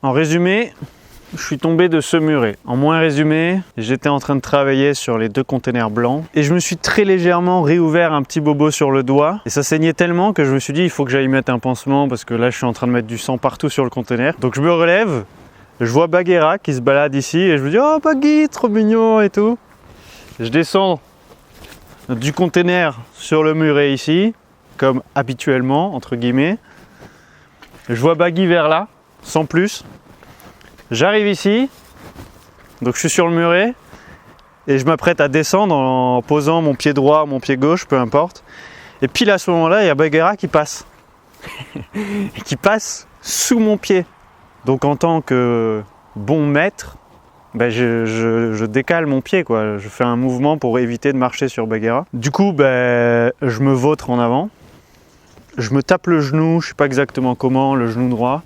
En résumé, je suis tombé de ce muret. En moins résumé, j'étais en train de travailler sur les 2 containers blancs et je me suis très légèrement réouvert un petit bobo sur le doigt et ça saignait tellement que je me suis dit il faut que j'aille mettre un pansement parce que là je suis en train de mettre du sang partout sur le container. Donc je me relève, je vois Bagheera qui se balade ici et je me dis oh Baggy, trop mignon et tout. Je descends du container sur le muret ici, comme habituellement entre guillemets. Je vois Baggy vers là, sans plus. J'arrive ici, donc je suis sur le muret et je m'apprête à descendre en posant mon pied droit, mon pied gauche, peu importe. Et pile à ce moment-là, il y a Bagheera qui passe. Et qui passe sous mon pied. Donc en tant que bon maître, ben je décale mon pied, quoi. Je fais un mouvement pour éviter de marcher sur Bagheera. Du coup, ben, je me vautre en avant. Je me tape le genou, je ne sais pas exactement comment, le genou droit.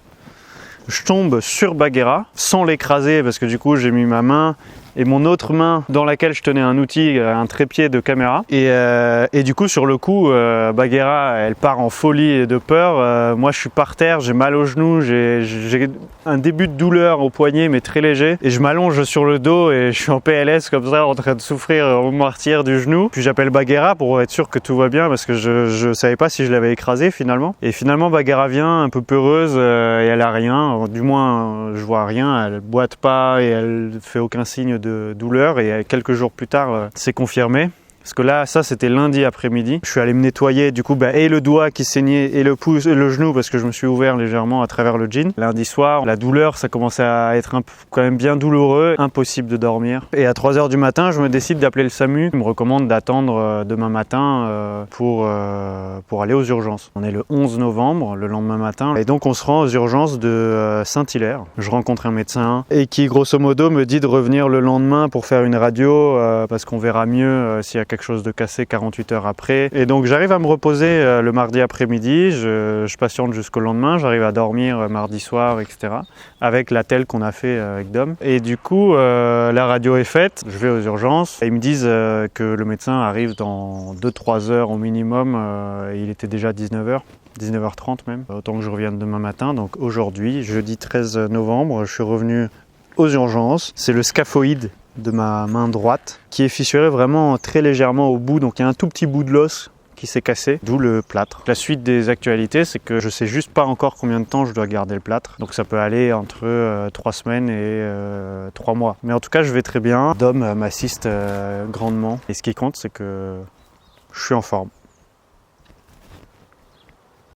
Je tombe sur Bagheera sans l'écraser parce que du coup j'ai mis ma main et mon autre main dans laquelle je tenais un outil, un trépied de caméra. Et du coup sur le coup, Bagheera elle part en folie et de peur. Moi je suis par terre, j'ai mal au genou, j'ai un début de douleur au poignet mais très léger. Et je m'allonge sur le dos et je suis en PLS comme ça en train de souffrir au martyre du genou. Puis j'appelle Bagheera pour être sûr que tout va bien parce que je savais pas si je l'avais écrasé finalement. Et finalement Bagheera vient un peu peureuse et elle a rien, du moins je vois rien, elle boite pas et elle fait aucun signe de douleur et quelques jours plus tard c'est confirmé. Parce que là, ça c'était lundi après-midi. Je suis allé me nettoyer du coup et le doigt qui saignait et le pouce et le genou parce que je me suis ouvert légèrement à travers le jean. Lundi soir, la douleur ça commençait à être quand même bien douloureux, impossible de dormir. Et à 3h du matin, je me décide d'appeler le SAMU. Il me recommande d'attendre demain matin pour aller aux urgences. On est le 11 novembre, le lendemain matin. Et donc on se rend aux urgences de Saint-Hilaire. Je rencontre un médecin et qui grosso modo me dit de revenir le lendemain pour faire une radio parce qu'on verra mieux s'il y a quelque chose de cassé 48 heures après. Et donc j'arrive à me reposer le mardi après-midi, je patiente jusqu'au lendemain, j'arrive à dormir mardi soir, etc. avec l'attel qu'on a fait avec Dom. Et du coup, la radio est faite, je vais aux urgences et ils me disent que le médecin arrive dans 2-3 heures au minimum. Il était déjà 19h. 19h30 même, autant que je revienne demain matin. Donc aujourd'hui, jeudi 13 novembre, je suis revenu aux urgences. C'est le scaphoïde de ma main droite qui est fissuré vraiment très légèrement au bout, donc il y a un tout petit bout de l'os qui s'est cassé, d'où le plâtre. La suite des actualités, c'est que je sais juste pas encore combien de temps je dois garder le plâtre, donc ça peut aller entre 3 semaines et 3 mois. Mais en tout cas, je vais très bien. Dom m'assiste grandement et ce qui compte, c'est que je suis en forme.